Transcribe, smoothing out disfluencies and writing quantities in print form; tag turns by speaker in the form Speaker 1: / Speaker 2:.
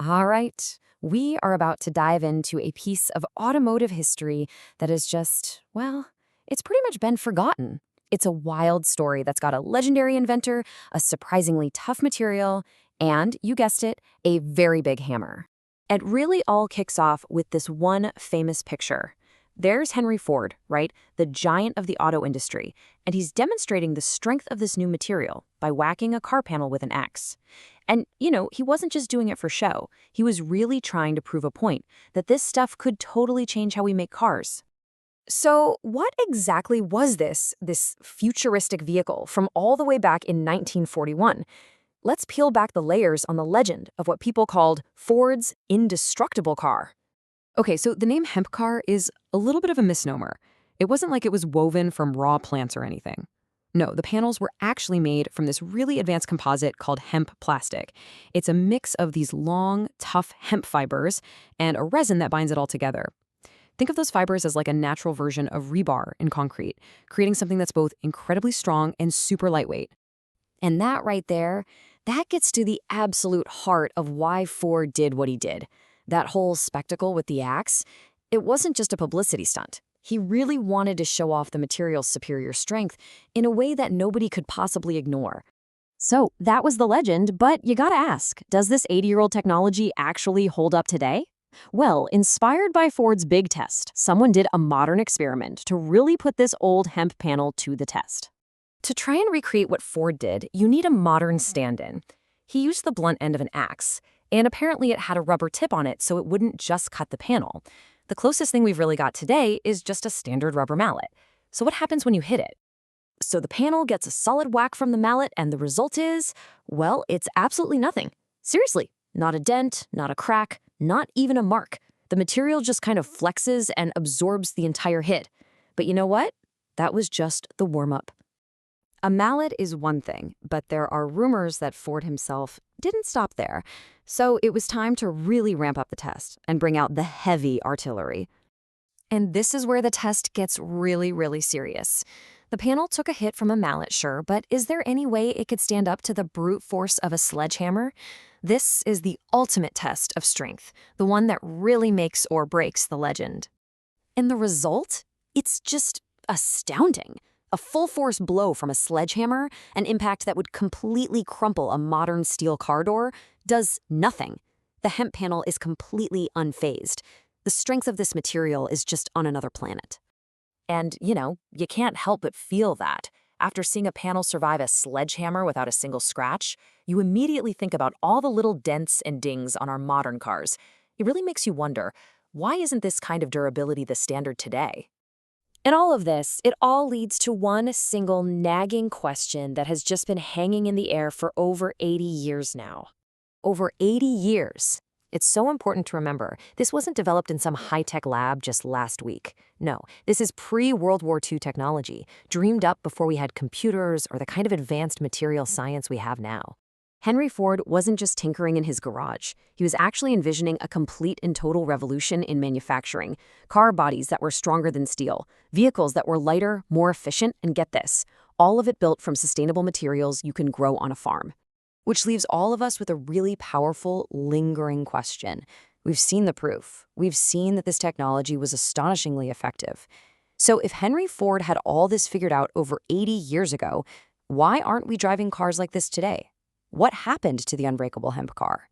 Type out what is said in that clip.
Speaker 1: All right, we are about to dive into a piece of automotive history that is just, well, it's pretty much been forgotten. It's a wild story that's got a legendary inventor, a surprisingly tough material, and, you guessed it, a very big hammer. It really all kicks off with this one famous picture. There's Henry Ford, right? The giant of the auto industry, and he's demonstrating the strength of this new material by whacking a car panel with an axe. And, he wasn't just doing it for show. He was really trying to prove a point, that this stuff could totally change how we make cars. So what exactly was this futuristic vehicle from all the way back in 1941? Let's peel back the layers on the legend of what people called Ford's indestructible car. Okay, so the name Hemp Car is a little bit of a misnomer. It wasn't like it was woven from raw plants or anything. No, the panels were actually made from this really advanced composite called hemp-plastic. It's a mix of these long, tough hemp fibers and a resin that binds it all together. Think of those fibers as like a natural version of rebar in concrete, creating something that's both incredibly strong and super lightweight. And that right there, that gets to the absolute heart of why Ford did what he did. That whole spectacle with the axe, it wasn't just a publicity stunt. He really wanted to show off the material's superior strength in a way that nobody could possibly ignore. So that was the legend, but you gotta ask, does this 80-year-old technology actually hold up today? Well, inspired by Ford's big test, someone did a modern experiment to really put this old hemp panel to the test. To try and recreate what Ford did, you need a modern stand-in. He used the blunt end of an axe, and apparently it had a rubber tip on it so it wouldn't just cut the panel. The closest thing we've really got today is just a standard rubber mallet. So what happens when you hit it? So the panel gets a solid whack from the mallet, and the result is, well, it's absolutely nothing. Seriously, not a dent, not a crack, not even a mark. The material just kind of flexes and absorbs the entire hit. But you know what? That was just the warm-up. A mallet is one thing, but there are rumors that Ford himself didn't stop there. So it was time to really ramp up the test and bring out the heavy artillery. And this is where the test gets really, really serious. The panel took a hit from a mallet, sure, but is there any way it could stand up to the brute force of a sledgehammer? This is the ultimate test of strength, the one that really makes or breaks the legend. And the result? It's just astounding. A full-force blow from a sledgehammer, an impact that would completely crumple a modern steel car door, does nothing. The hemp panel is completely unfazed. The strength of this material is just on another planet. And, you can't help but feel that. After seeing a panel survive a sledgehammer without a single scratch, you immediately think about all the little dents and dings on our modern cars. It really makes you wonder, why isn't this kind of durability the standard today? In all of this, it all leads to one single nagging question that has just been hanging in the air for over 80 years now. Over 80 years. It's so important to remember, this wasn't developed in some high-tech lab just last week. No, this is pre-World War II technology, dreamed up before we had computers or the kind of advanced material science we have now. Henry Ford wasn't just tinkering in his garage. He was actually envisioning a complete and total revolution in manufacturing. Car bodies that were stronger than steel, vehicles that were lighter, more efficient, and get this, all of it built from sustainable materials you can grow on a farm. Which leaves all of us with a really powerful, lingering question. We've seen the proof. We've seen that this technology was astonishingly effective. So if Henry Ford had all this figured out over 80 years ago, why aren't we driving cars like this today? What happened to the unbreakable hemp car?